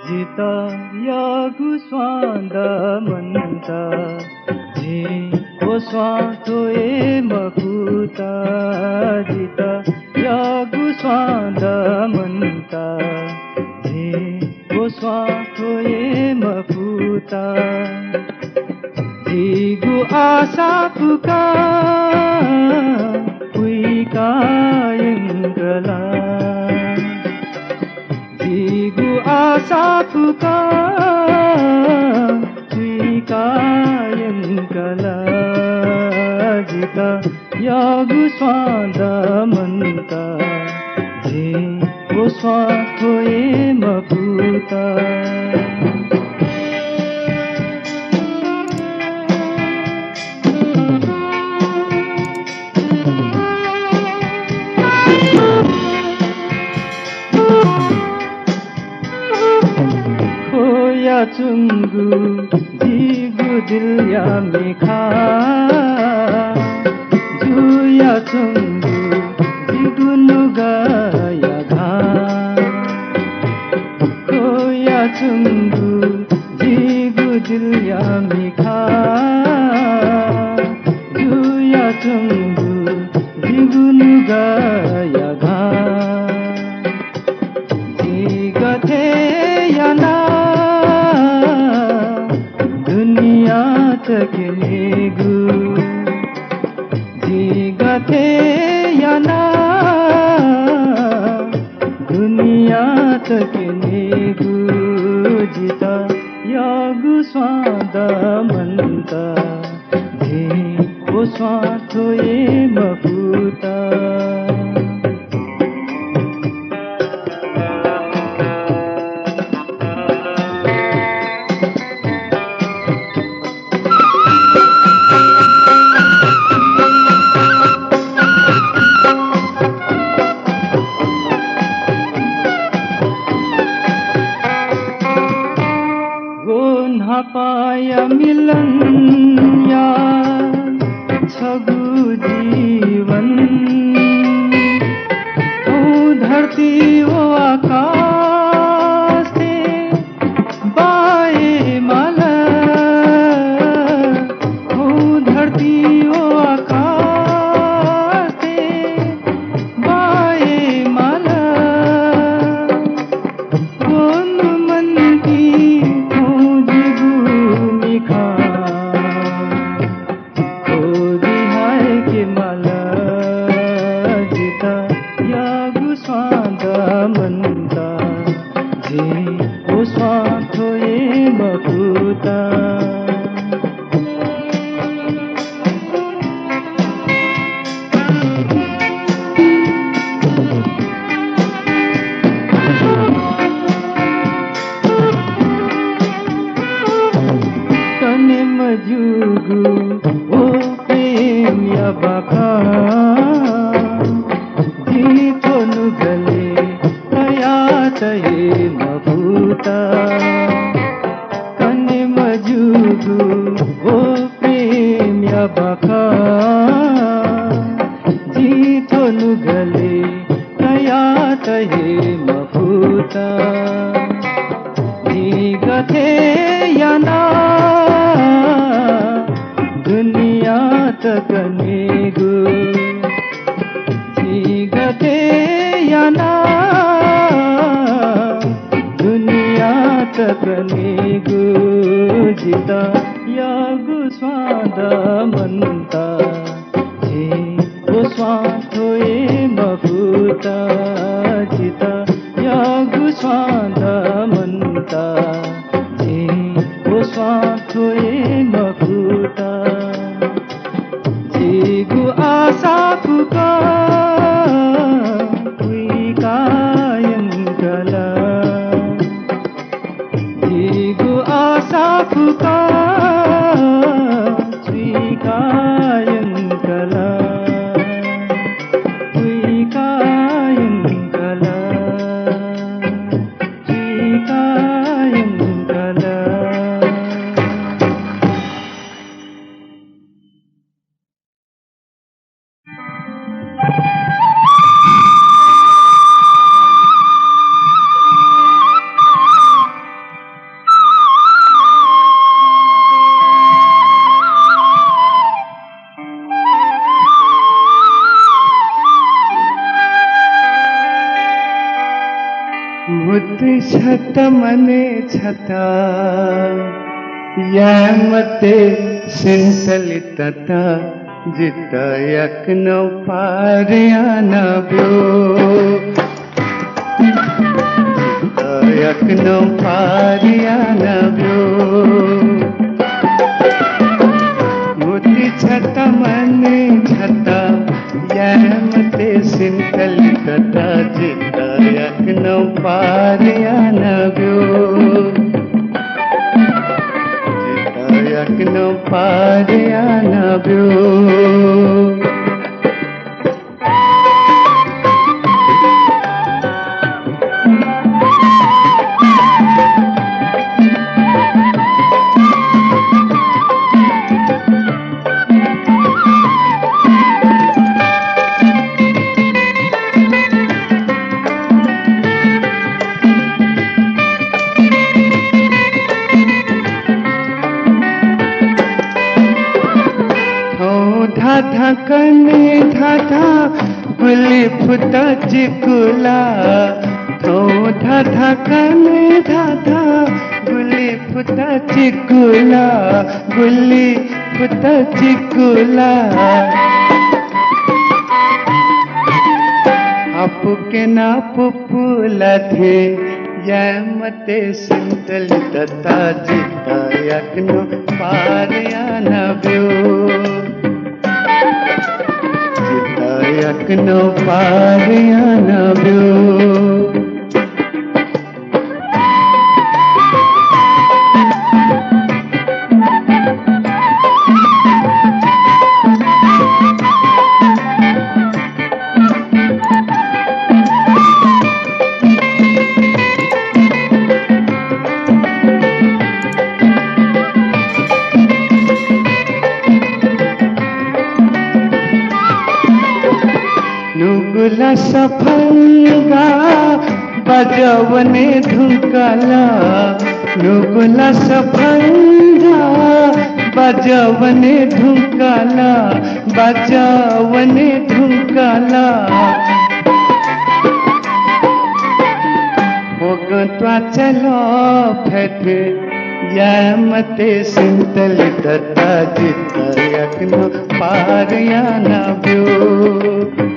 जिता यागु स्वादा मन्ता जी ओ स्वाथो ए मकुता जिता यागु स्वादा मन्ता जी ओ स्वाथो ए मकुता जिगु आशा पुका कुइका यंगला जिगु आशा पुका कुइका यंगला जिता यागु स्वादा मन्ता जी ओ स्वाथो ए मकुता चुंगु जीगु दिलया मेखा जुया चुंगु जीगु नुगाया घा खोया चुंगु जीगु दिलया मेखा जुया चुंगु जीगु नुगाया घा जीगा थे या ना तकनेगु जीगा थे या ना दुनिया तकनेगु जिता यागु स्वादा मन्ता जी ओ स्वाथो ए मकुता पाया मिलन या छगु जीवन ओ धरती ओ आकाश से बाए माला ओ धरती ओ आकाश से बाए माला कौन मन की मन्ता जी ओ स्वाथो ए मकुता कने मजुगु ओ प्रेम या बाका जी थोनु गले तये मकुता कने मजुगु ओ प्रेम या बाका जी थोनु गले तया तये मकुता जी गथे या ना दुनिया तकनेगु जी गथे या ना तकनेगु जिता यागु स्वादा मन्ता जी ओ स्वाथो ए मकुता जिता यागु स्वादा मन्ता जी ओ स्वाथो ए मकुता जिगु आशा पुका मुक्ति छत मने छता यामते सिंतलितता जिता यकनो पारियाना ब्यो जिता यकनो पारियाना ब्यो मुक्ति छत मने छता यामते सिंतलितता जिता यकनो पारियाना ब्यो यकनो पारियाना ब्यो धाधा कने धाधा गुली फुटा चिकुला तो धाधा कने धाधा गुली फुटा चिकुला गुली फुटा चिकुला आपु के ना पुपुला थे यामते सिंतलितता जिता यकनो पारियाना ब्यो यकनो पारियाना ब्यो नुगुला सफलगा बजवने धुंकाला नुगुला सफलगा बजवने धुंकाला बजवने धुंकाला होगत्वा चलो फेटे यामते सिंतलितता जिता यकनो पारियाना ब्यो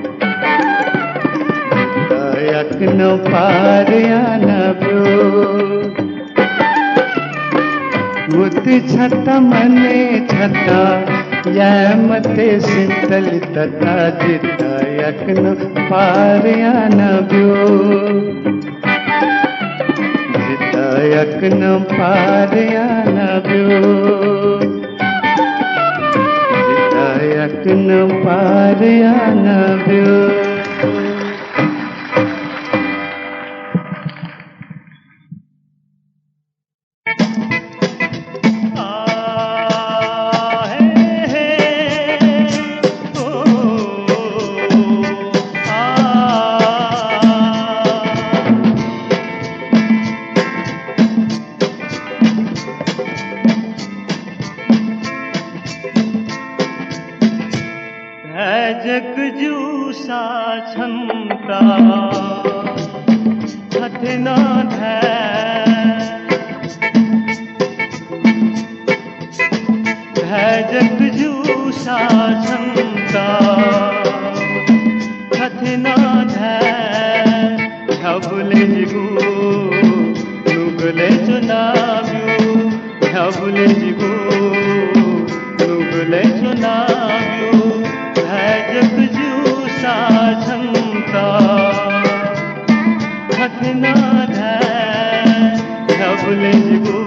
यकनो पारियाना ब्यो मुक्ति छता मने छता यामते सिंतलितता जिता यकनो पारियाना ब्यो जिता यकनो पारियाना ब्यो जिता यकनो पारियाना ब्यो जग जूसा क्षमता हथ न जग जूसा क्षमता हथ न झबुले जिगू नुगले चुनाव्यू झबुले जिगू नुगले चुनाव्यू जग जूसा क्षमता हथ न झबुले जिगू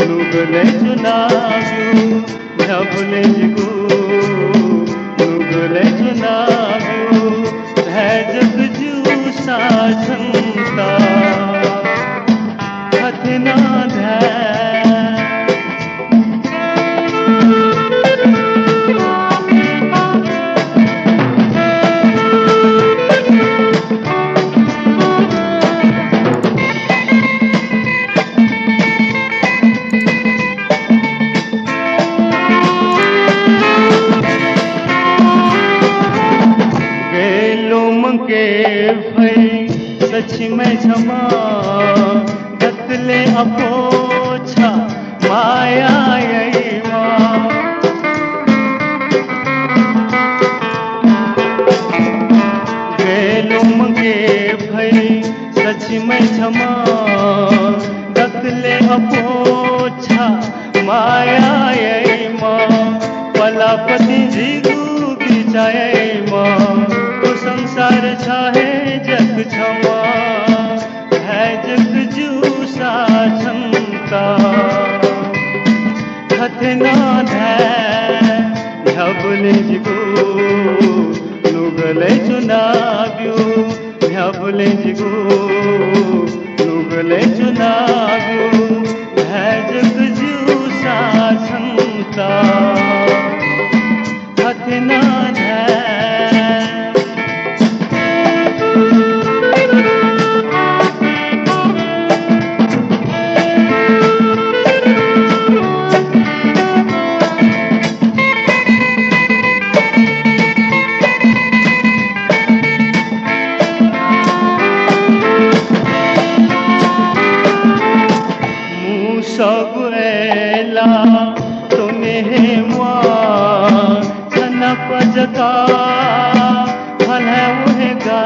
नुगले चुनाव्यू झबुले जिगू नुगले चुनाव्यू जग जूसा क्षमता हथ न सची में क्षमा दतले अपोछा माया गेलुम के भई सची में क्षमा दतले अपोछा माया पलापति जिगु बिचाए तो संसार छाहे जग क्षमा है जग जूसा क्षमता हथना ढबले जिगु नुगले चुनाव्यू ढबले जिगु नुगले चुनाव्यू है जग जूसा क्षमता हथना जगा फल उहेगा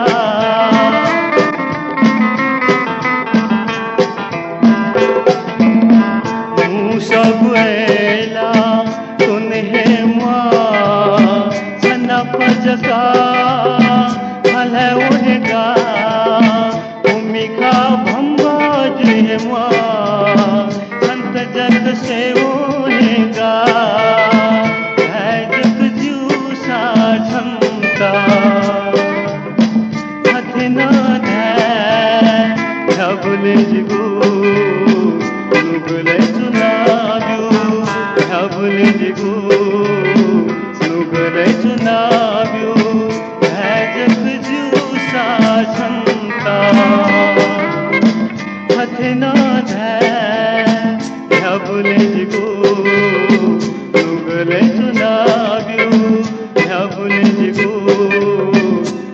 सब एला तुन्हें सनप जगा फल उहेगा भूमिका भंगा जुहे संत जग से उहेगा ढबले जिगु नुगले चुनाव्यू ढबले जिगु नुगले चुनाव्यू है जग जूसा क्षमता हथना ढबले जिगु नुगले चुनाव्यू ढबले जिगु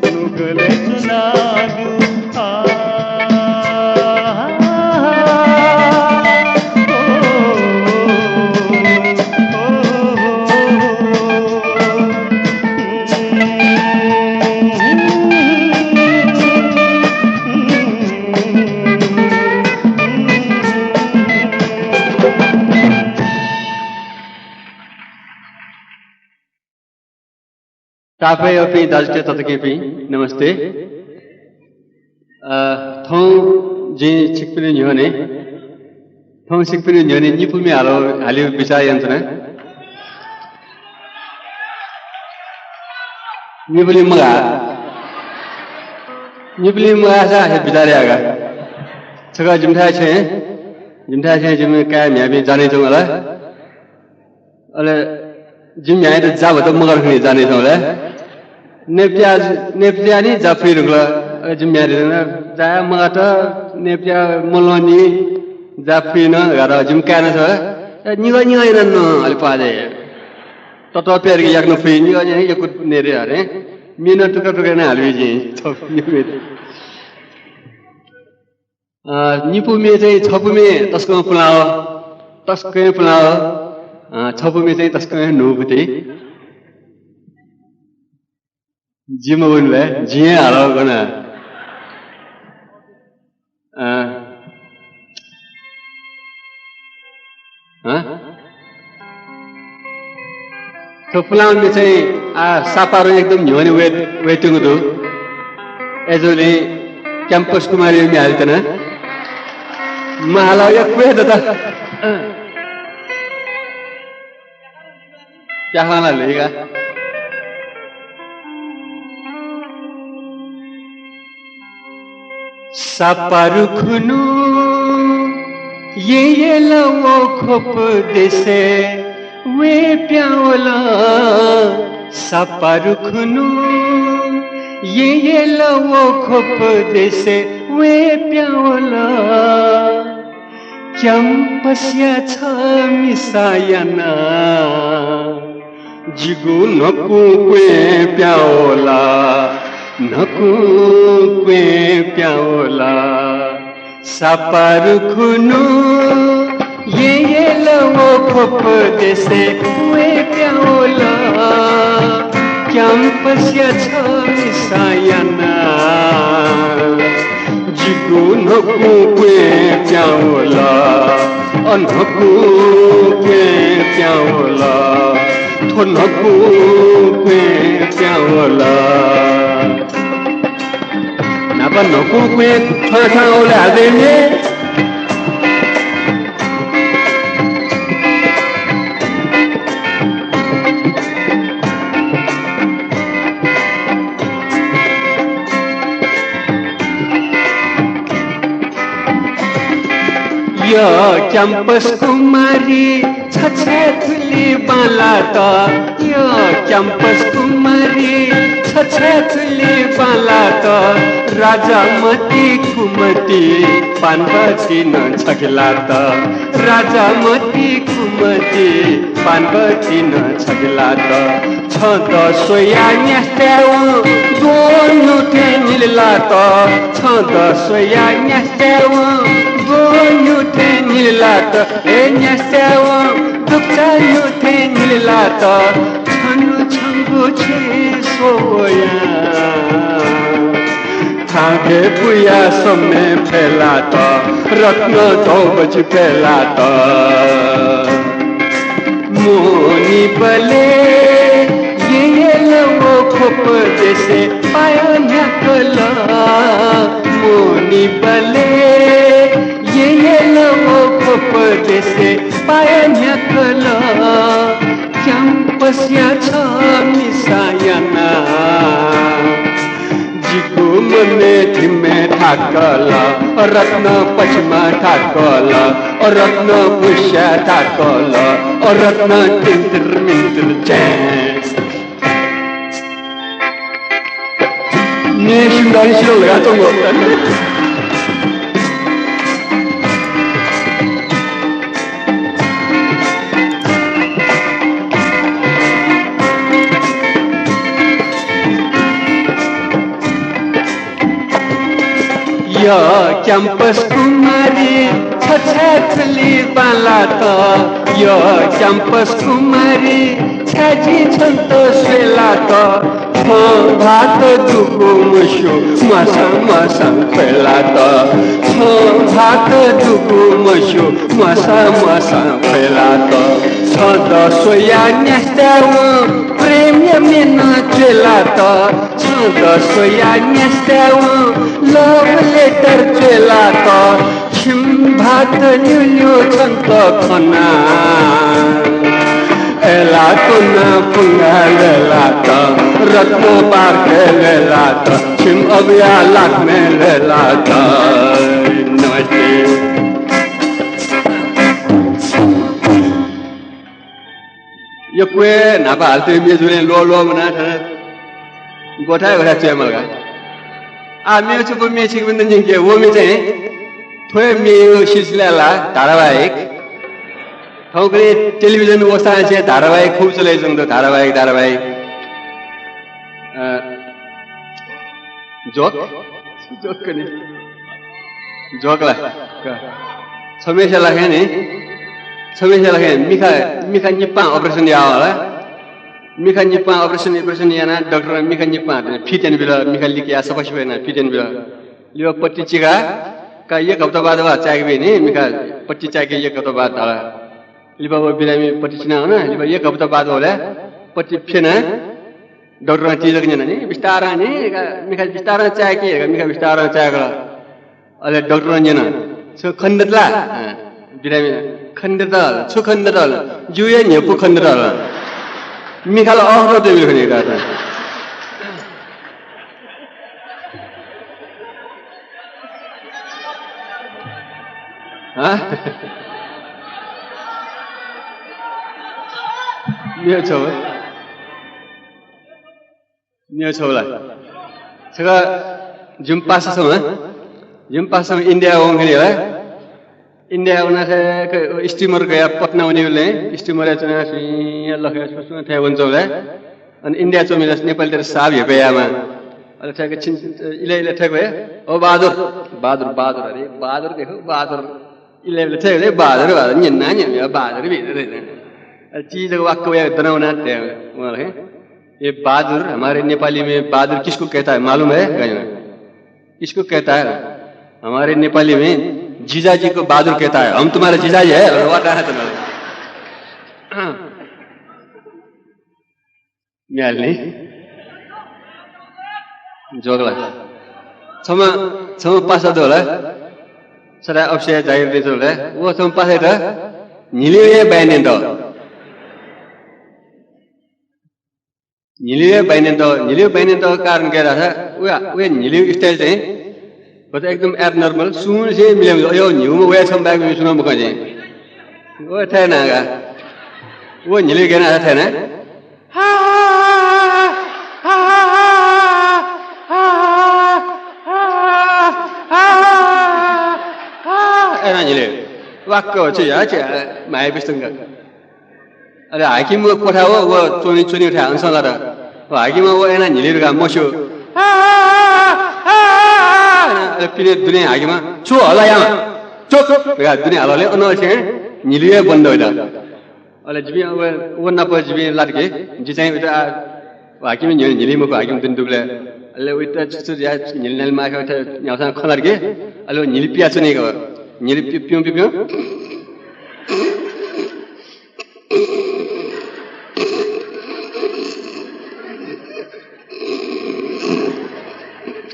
नुगले चुनाव्यू तापे अपि दाजते ततकेपि नमस्ते थौ जे छिकपिने न्योने थौ छिकपिने न्योने निपुमे हाल्यो बिचार यन्त्र निपुले मगा सा हे बिचार आगा छगा जिमथा छे जिम काय म्याबे जाने छौ होला अले जिम यहाँ तो जा बता मगर खनी जाने था वाला नेप्लिया नहीं जा फिर गला जिम यहाँ रहना जाया मगर तो नेप्लिया मलवानी जा फिर ना गारा जिम क्या ना था निगा इधर ना अल्पादे तो पैर की याक ना फिर निगा ये कुछ नेरे आ रहे मीना टुका ना हलवी जी तो निपु में चाहिँ छपु में तस्को पुलाओ छपु में चाहिँ तस्को नुबुते जिम बोलले जिए हालो गना तो पुलाओ में चाहिँ सापारो एकदम न्योने वेटिङ दु एजोले क्याम्पस कुमारी में हाल्तना माला एक पे दादा क्या खाना लेगा सापारु खुनु ये लवो खोप देसे वे प्यावला सापारु खुनु ये लवो खोप देसे वे प्यावला क्याम्पस्या छ मिसायना जिगु नको वे प्यावला नकु क्वे प्याओला सापारु खुनु ये लवो खोप देसे क्वे प्याओला क्याम्पस या छ मिसायाना जिगु नकु क्वे प्याओला अनकु क्वे प्याओला थोनकु क्वे प्याओला नापा नकु क्वे थोनौला देने यो क्याम्पस कुमारी छछेथुली बालाता यो क्याम्पस कुमारी छछेथुली बालाता राजा मती कुमती पानपति न छगिलाता राजा मती कुमती पानपति न छगिलाता छद सोया न्यास्तेव दोनु थे मिललाता छद सोया न्यास्तेव दोनु थे मिललाता ए न्यास्तेव दुक्ता नु थे मिललाता छनु छंगु छे सोया थागे पुया समय फैलाता रत्न तो बच फैलाता मोनी बले ये लवो खोप जैसे पाया न्याकला मोनी बले ये लवो खोप जैसे पाया न्याकला क्याम्पस या छ मिसायाना जिगु मने धिमे ठाकला रत्न पछमा ठाकला रत्न पुष्या ठाकला रत्न तिंतिर मिंतिर चैन ने शिंगारी शिरो लगा तो यो क्याम्पस कुमारी छछेथुली बालाता यो क्याम्पस कुमारी छाजी छन्त स्वेलाता भात दुगु मुसु मसा मसा फैलाता भात दुगु मुसु मसा मसा फैलाता छद सोया न्यास्तेव प्रेम मेन चेलाता छद सोया न्यास्तेव लव लेटर चेलाता छिम भात न्युन्यु छन्त खना एला कुना पुंगा लेलाता रत्न पार्क लेलाता छिम अबिया लाख में लेलाता नमस्ते यो कुए नापा हाल्थे मेजुले लो लो मना था गोठा गोठा चेमलगा आ मेरो चुप मेछि बन्दन जिंके वो मे चाहिँ थोय मेरो सिलसिला धारावाहिक ठौकले टेलिभिजन व्यवस्था छे धारावाहिक खूब चले जंग धारावाहिक जोक कने जोकला समेशा लागे नि समेशा लागे Milkha Nipah operation यावाला Milkha Nipah operation याना डॉक्टर मिखा निपा फिटेन बिला मिखा लिकिया सपसपेना फिटेन बिला लियो पट्टी चिगा का एक हप्ता बाद वा चाहिए नि मिखा पट्टी चाहिए एक हप्ता बाद धारा लिबा वो बिरामी पट्टी चिना हो ना लिबा एक हप्ता बाद होला पट्टी फेना डॉक्टर चीज रखने नि विस्तारा नि मिखा विस्तारा चाहिए मिखा विस्तारा चाहिए अले डॉक्टर ने ना सो खंडतला बिरामी खंडतल छु खंडतल जुये नेपु खंडतल मिखाला अहरो देबिल खने गाता हा मियो छौला 제가 지금 पासम इंडिया होंगे इंडिया होना से स्टीमर गया पटना होने वाले स्टीमर चुना सुई लगे सुसुन थे वन चौले अन इंडिया चो मिला नेपाल तेरे साब ये पे आमा अहिले ठ्याक्क इले ठ्याक भयो ओ बहादुर बहादुर बहादुर अरे बहादुर देखो बहादुर इले ठ्याक भयो बहादुर बहादुर निन्ना निन्ना बहादुर भी चीज वाक्य बनाना है ये बहादुर हमारे नेपाली में बहादुर किसको कहता है मालूम है किसको कहता है हमारे नेपाली में जीजाजी को बहादुर कहता है हम तुम्हारे जीजाजी है तुम्हारे जोगला छमा पासा दोला सरा अवश्य जाहिर दे दोला वो छमा पासा था निलिए बैनेन तो कारण के रहा था वो निलिए स्टाइल चाहिँ वो तो एकदम एबनॉर्मल सुन से मिले यो न्यू में वो छम बैग में सुना मुका जी वो था ना का वो निलिए के ना था ना एना निलिए वाक्य चाहिँ माया पिस्तंग अरे हाकिम कोठा हो वो चोनी उठा अंसँग र हाकिम वो एना निलिरगा मस्यो अरे पिने दुनिया हाकिम छु होला यहाँ चुप दुनिया हलाले अनसे निलिए बन्द होला अले जिबी वो न पर जिबी लाटके जि चाहिँ उता हाकिम निलिमको हाकिम दिन दुगले अले उता छु या निलनल माका उता यासँग खलारके अले निलिपिया चुनेको निलिपियो पियो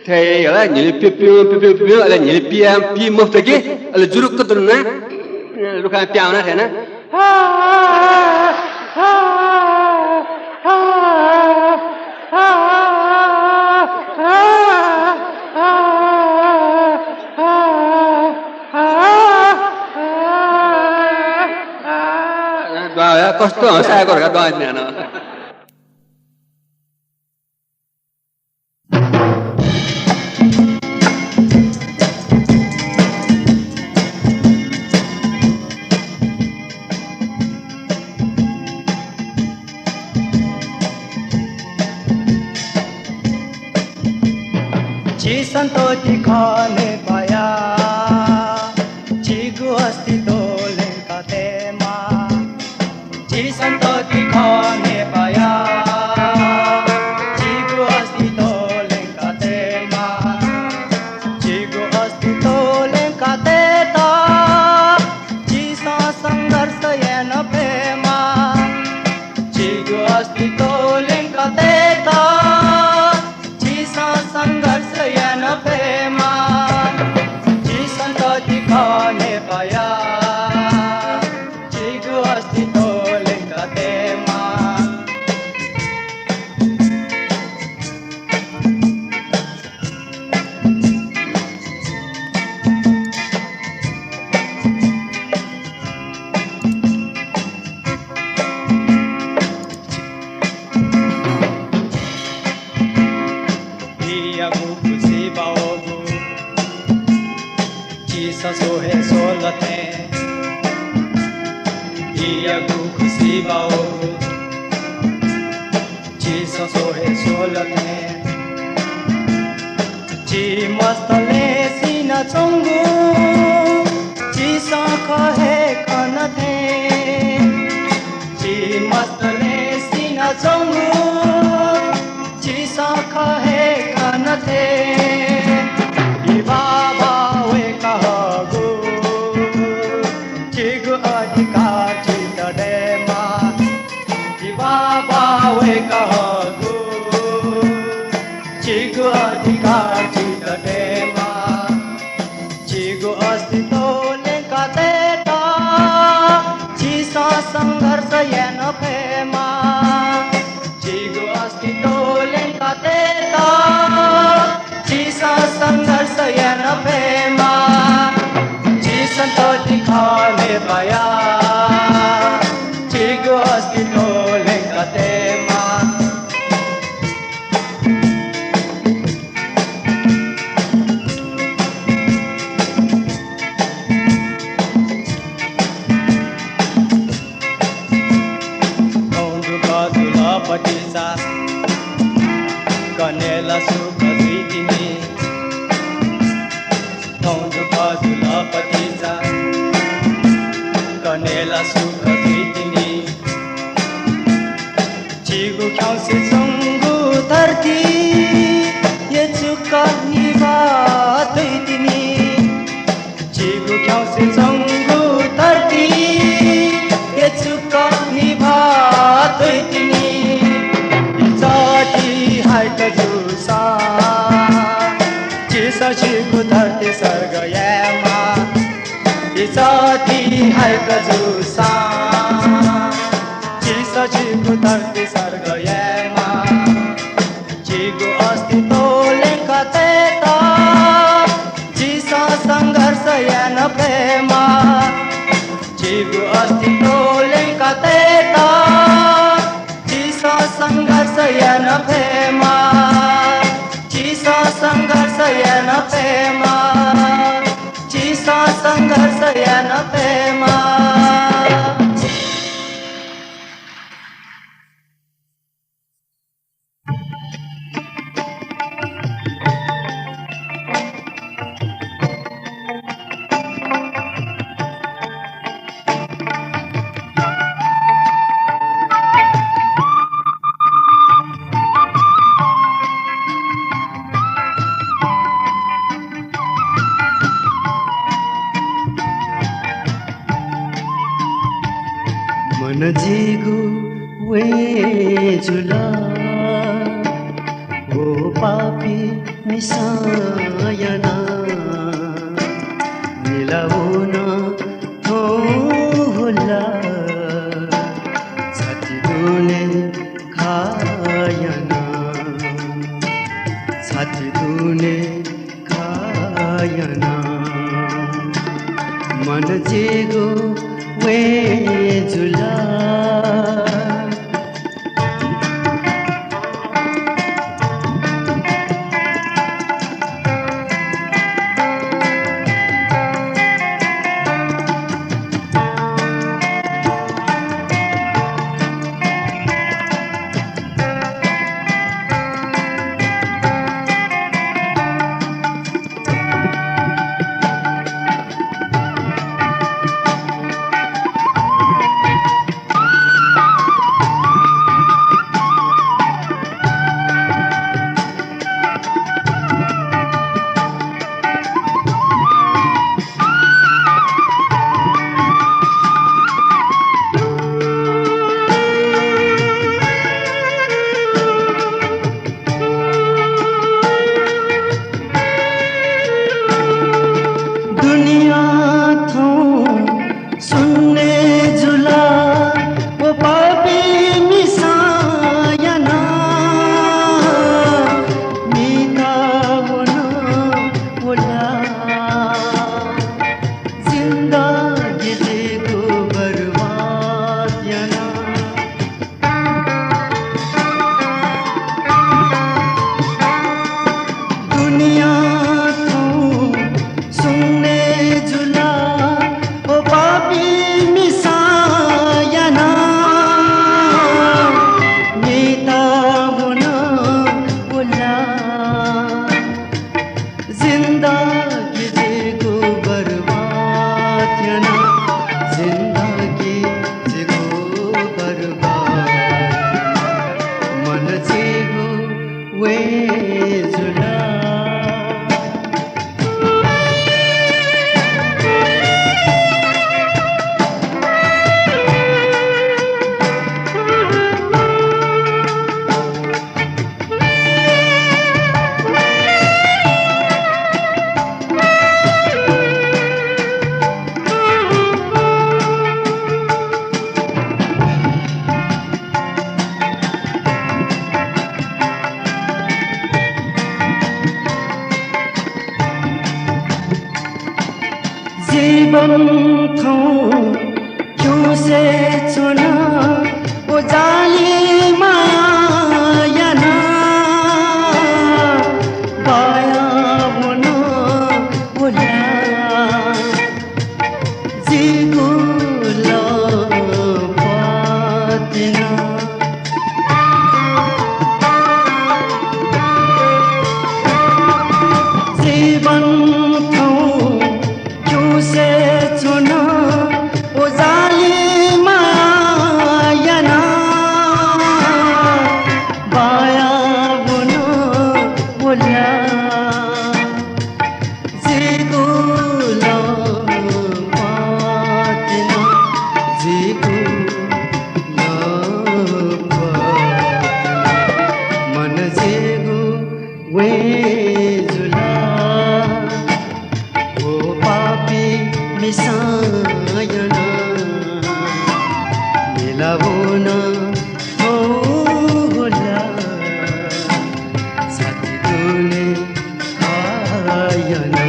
Thế là nhỉ piu là nhỉ pi một cái là churu cái tuần nè lúc này piao nè thế nè Doa kosto saya kor ka doa ni na Santoshi खाने पाया चीगु हस्ती तोले काते माँ जी संतोषी खाने पाया चीगु हस्ती तोले काते माँ चीगु हस्ती तोले काते ता जी सा संघर्ष ये न प्रेमा चीगु हस्ती तोले काते ता जी सा संघर्ष प्रेमा जी संतोषी खाने पाया चीगु हस्ती तोले काते माँ सोहे सोलते इयागु खुशी बाओ जी सोहे सोलते जी मस्तले सीना चंगु जी साखहे कनथे जी मस्तले सीना चंगु जी साखहे कनथे बाबा वे कहो चीगु अधिकार चित दे माँ बाबा वे कहो चीगु अधिकार चित दे माँ चीगु अस्तित्व लेका देता चीसा संघर्ष ये न प्रेमा चीगु अस्तित्व लेका देता चीसा संघर्ष ये न प्रेमा जी संतोषी खाने पाया चीगु अस्तित्व लेका देमा कौंडु का दूल्हा पटीसा कनेला सुख तिमी दुःख दुलपतिजा कनेला सुख तिमी चिगु ख्याउसे चङ्गु धरती ये चुका निभा तिमी चिगु ख्याउसे चङ्गु धरती ये चुका निभा तिमी जाति हाइट जुसा चिसा चिगु धरती सर्ग यामा जाति हाइट जुसा चिसा चिगु धरती सर्ग यामा चिगु अस्तित्वले कतेता चिसा सङ्घर्ष यान प्रेमा चिगु अस्तित्वले कतेता चिसा सङ्घर्ष यान प्रेमा चिसा सङ्घर्ष यान प्रेमा चिसा सङ्घर्ष यान प्रेमा मन जिगु वे जुला ओ पापी मिसायना मिलाउन हो होला छाती दुने खायना छाती दुने खायना मन जिगु वे जुला जीवन थौ क्यों से चुना वो जाली माया ना बाया बोनो बोला जीगो लो पातना होला जेको पातना जेको मन जेगो वे जुला ओ पापी मिसायना मिलावना हो होला साथी तूने आयना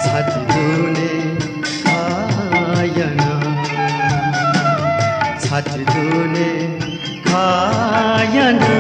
साथी तूने आयना साथी तूने आयना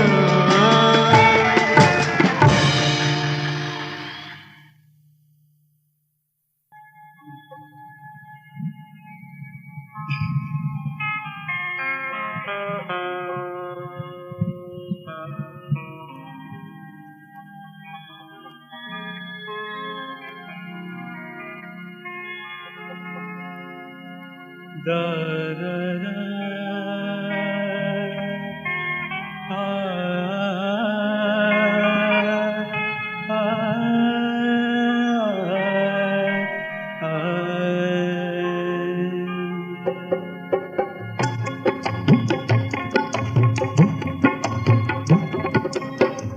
da da da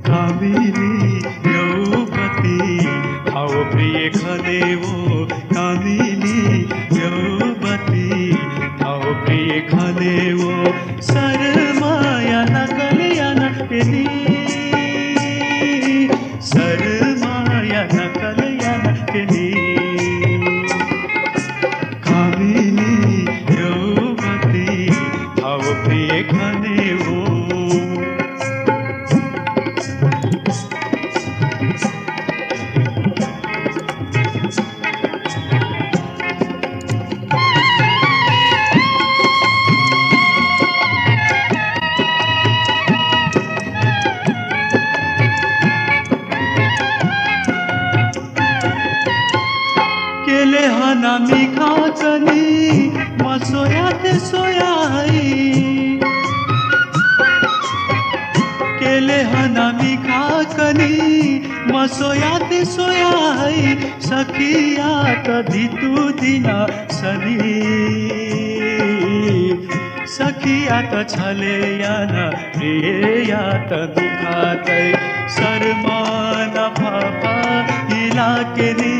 कामिनी यौवती आओ प्रिय खदेवो कामिनी यौवती आओ प्रिय खदेवो सरमाया नकलिया नकली सरमाया नकलिया नकली कामिनी यौवती आओ प्रिय खदेवो केले हनामी खाचनी मसोया ते सोयाई केले हनामी खाकनी मसोया ते सोयाई सखिया कधी तू दिना सनी सखिया त छले याना प्रिय या त दुखातै शर्माना पापा इलाकेनी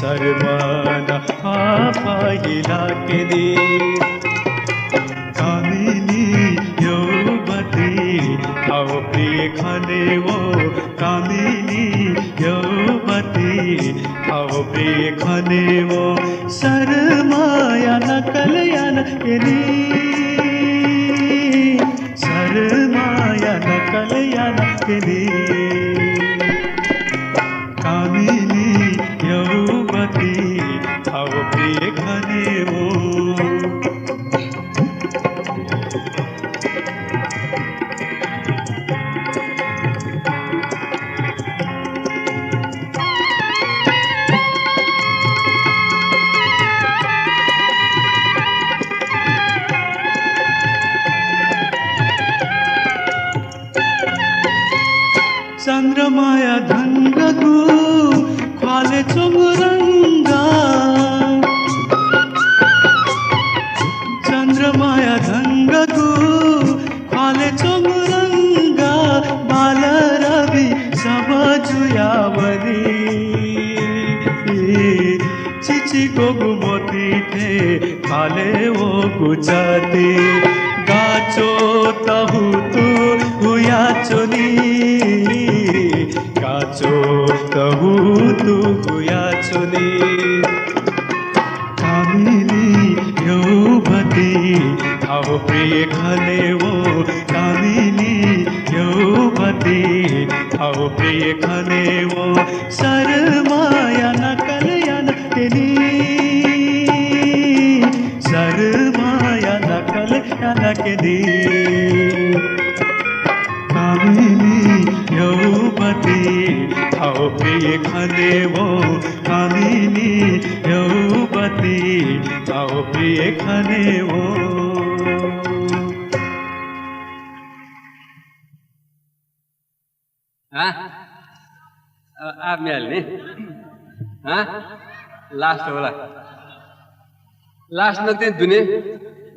शर्माना पापा इलाकेनी कामिनी यौवती आओ प्रिय खदेवो कामिनी यौवती आओ प्रिय खदेवो शर्माया नकलया नकली शर्माया नकलया नकली कामिनी यौवती आओ प्रिय खदेवो चंद्रमाया धंगगु ख्वाले चुमुरंगा चंद्रमाया धंगगु ख्वाले चुमुरंगा बाल रवि सब जुयावली चिची को गुमती थे खाले वो गुचाती गाचो तहु तू हुया चोनी गाचो तहु तू हुया चोनी कामिनी यौवती आओ प्रिय खदेवो कामिनी यौवती आओ प्रिय खदेवो शर्माया नकलया नकली शर्माया नकलया नकली कामिनी यौवती आओ प्रिय खदेवो कामिनी यौवती आओ प्रिय खदेवो आप मिहाल्ने लास्ट होला लास्ट नक्ते दुने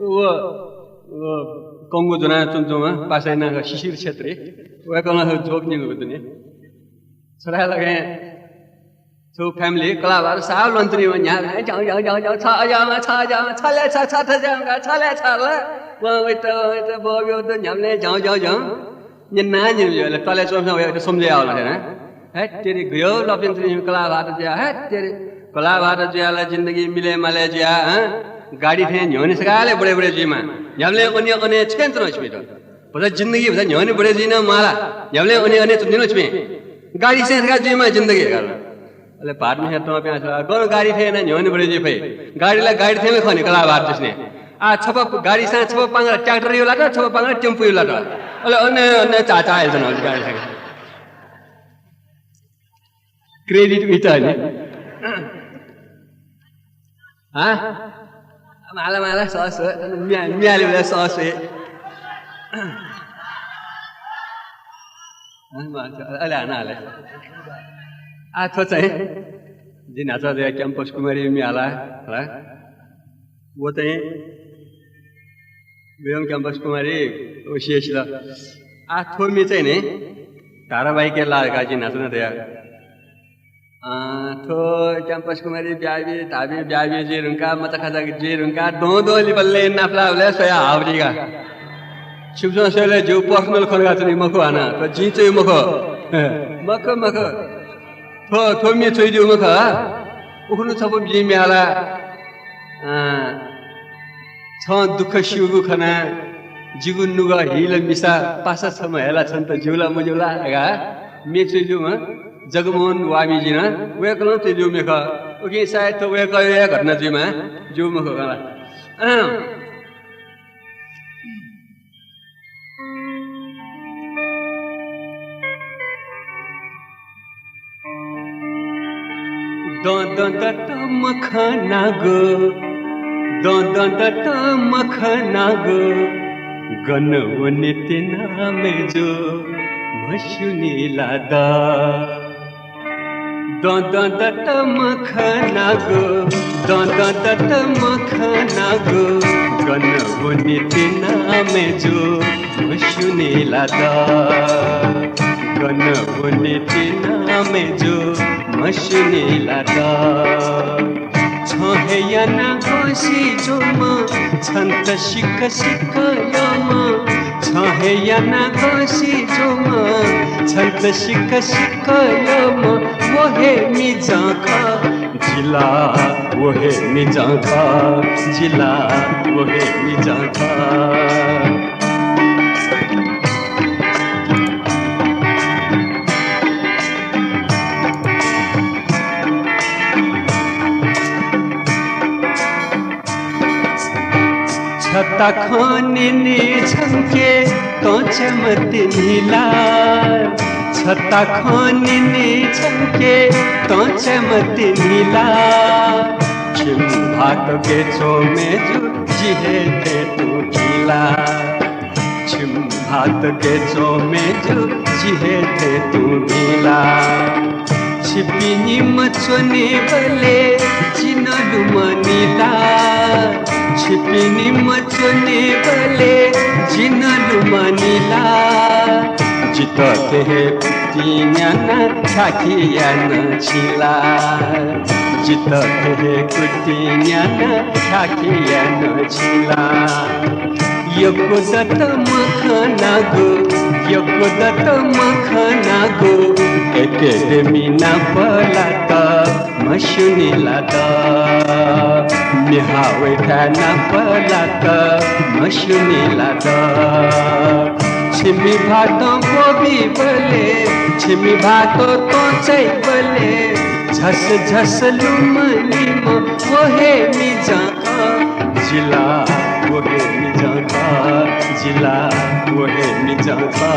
वो कंगो जुना चुनचुमा पासैना शिशिर क्षेत्री वकला जोक्ने दुने छोरा लगे छो फैमिली कलाबार साव लन्त्री व यहाँ जाऊ जाऊ जाऊ जाऊ छ जाऊ छ जाऊ छले छ छ जाऊ छले छ ल वो त बोब्यो त हामीले जाऊ जाऊ जाऊ निन्ना निले तले सोम्छ सम्झे आउला हैन है तेरी गयो लपिन्त्री कलाबार ज्या है तेरी कलाबार ज्याला जिन्दगी मिले माले ज्या गाडी थे न्योने सकाले बडे बडे जीमा हामीले अनि अनि छेन्त्र छबिट बजा जिन्दगी बजा न्योने बडे जीना माला हामीले अनि अनि दिनो छबे गाडी से सका जीमा जिन्दगी गर्ला अले भात में तो पे गरो गाडी थे न न्योने बडे जी भई गाडीला गाडी थे खने कलाबार जसने छप गाडी सा छप पांगा ट्रैक्टर यो लाटा छप पांगा टेम्पो यो लाटा अले अन्य अन्य चाचा आइछन् गाडी सा क्रेडिट विटाले माला माला सस मियाले बेला सस अले हाले आथो चाहिँ जिन आचा दे क्याम्पस कुमारी मियाला है वो चाहिँ वेम क्याम्पस कुमारी ओसिएसला आथो मी चाहिँ नि धारावाहिक लागा जिन आचा दे थो क्याम्पस कुमारी ब्याबी ताबी ब्याबी जे रुंका मत खाजा जे रुंका दो लिबल्ले नाफला ले सया हावरीगा शिवजन सेले जो पर्सनल खनगा चाहिँ मखो आना त जी चाहिँ मखो मखो थो मी चाहिँ दिउ मखो उखनु छप बि मेला छ दुख शिवगु खना जिगु नुगा हिल मिसा पासा छम हेला छन त जिउला मुजुला गा मे चाहिँ दिउ जगमोहन वामी जी ना वे कलो ते जो मेखा ओके शायद तो वे का ये घटना जी में जो मेखा कला don ta makhana go don ta makhana go ganwani tina me jo mashuni lada don ta makhana go ganwani tina me jo mashuni lada ganwani tina me jo मशनी लादा छहे याना कोसी जोमा छन्त शिक शिक यामा छहे याना कोसी जोमा छन्त शिक शिक यामा वहे मिजाखा जिला वहे मिजाखा जिला वहे मिजाखा छता खाने ने झंके तो चमत नीला छता खाने ने झंके तो चमत नीला छिम भात के चो में जो जिहे थे तू खिला छिम भात के चो में जो जिहे थे तू नीला छिपिनी मचोने बले चिना डुमनीला छिपिनी मचने बले जिना डुमनीला जितते है कुटिया न ठाकिया न छिला जितते है कुटिया न ठाकिया न छिला यको दत्त मखना गो एकेडेमी ना पलाता मशुनी लाता निहावे ना पलाता मशुनी लाता छिमी भातो गोबी बले छिमी भातो तो चै बले झस झस लुमनी मो वहे मिजाका जिला वहे मिजाका जिला वहे मिजाका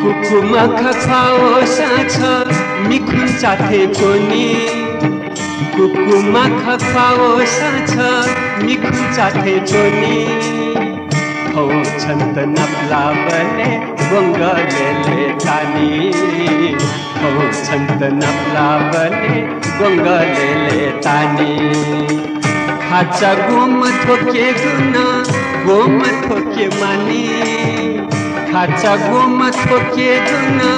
कुकुमा खाओ साछ मिखुन साथे कोनी कुकुमा खपाओ साछ मिखुन साथे कोनी हौ छन्त नप्ला बने गंगले तानी हौ छन्त नप्ला बने गंगले तानी खाचा गोम थोके गुना गोम थोके मानी खाचा गोम थोके गुना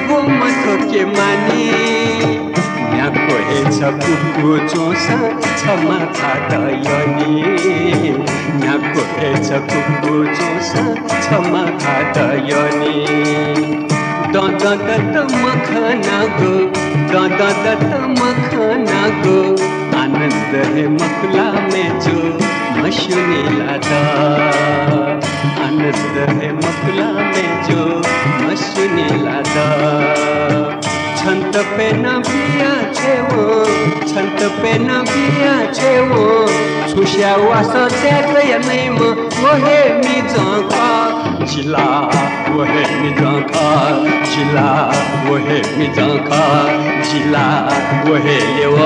गोम थोके मानी न्याको हेछ कुकु चोसा छमा खादयनी न्याको हेछ कुकु चोसा छमा खादयनी ददत मखना गो ददत मखना गो आनंद है मखला में जो मशुनी लादा आनंद है मखला में जो मशुनी लादा छंत पे न बिया छेवो छंत पे न बिया छेवो छुश्या वास त्यागय नैम वहे मी जंका जिला वहे मी जंका जिला वहे मी जंका जिला वहे लेव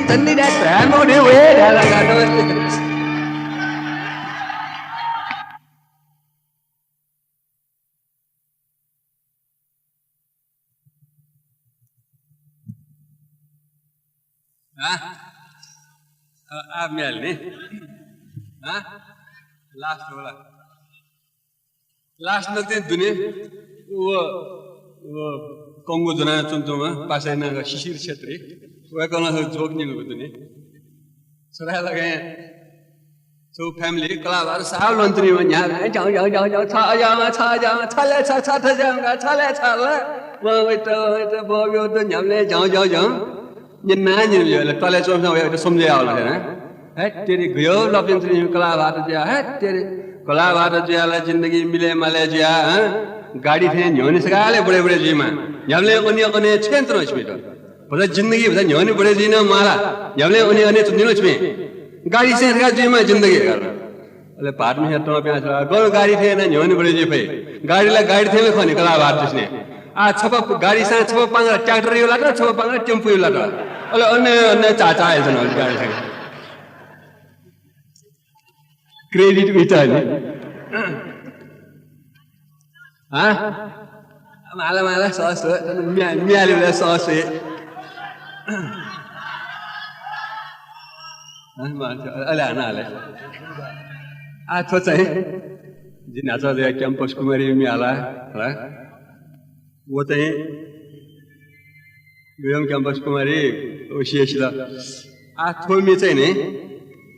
तन्नी दा तामो ने वे दा लगा दो आप मिल नहीं हाँ लास्ट वाला लास्ट में तो दुनिया वो कांगो दुनिया चुनचुमा पास है ना शिशिर क्षेत्र वो कौन सा जोक नहीं लोग दुनिया सराय लगे तो फैमिली कलाकार साल मंत्री में यहाँ जाओ वो बहुत तो यहाँ जाओ nhìn ná nhìn vậy là toa lên xôm vậy nó xôm dẻo là thế này hết तेरी गयो लॉपिंग से कला बात जिया है तेरे कला बात जिया ला जिंदगी मिले मले जिया गाड़ी थे न्योने सगाले बड़े बड़े जी में जबले ओने छेंत्र छमेट बड़ा जिंदगी बड़ा न्योने बड़े जी ना माला जबले ओने चुनिनो छमे गाड़ी से सगा जी में जिंदगी अले पार में तो पे आ गो गाड़ी थे ना न्योने बड़े जी पे गाड़ी थे में खने कला बात जिसने आ छपा गाड़ी से छपा पांग ट्रैक्टर वाला तो छपा पांग टेम्पो वाला तो अले अन्य चाचा है जनो गाड़ी से क्रेडिट बेटा है हाँ माला सॉस मियाले वाला सॉस है अले आ तो चाहिए जिनाचा दे कैंपस कुमारी मियाला है वो चाहिए गयम कैंपस कुमारी विशेषला आ थोल में चाहिए ने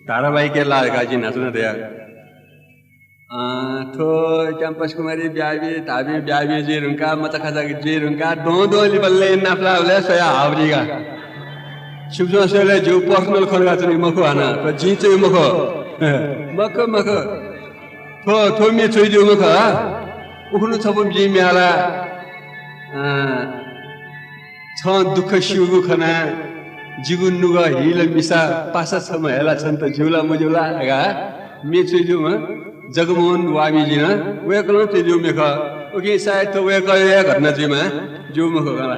धारावाहिक के लागा जी नाचना दिया थो कैंपस कुमारी ब्यावी जी रुंका मतखा जी रुंका दो बल्ले नाफला वाले सोया आवरी का शुभ से जो पर्सनल खरगा चुनी मखो आना तो जी चाहिए मखो थो में चुई जो मखो उखनु छपम जी म्याला छ दुख शिवगु खना जिगु नुगा हिल मिसा पासा छ महिला छन् त झुला मुजुला आगा मे चुइजु म जगमोहन वामी जी न वे कलो चुइजु मेख ओके सायद तो वे कयो घटना जी म जो मख गला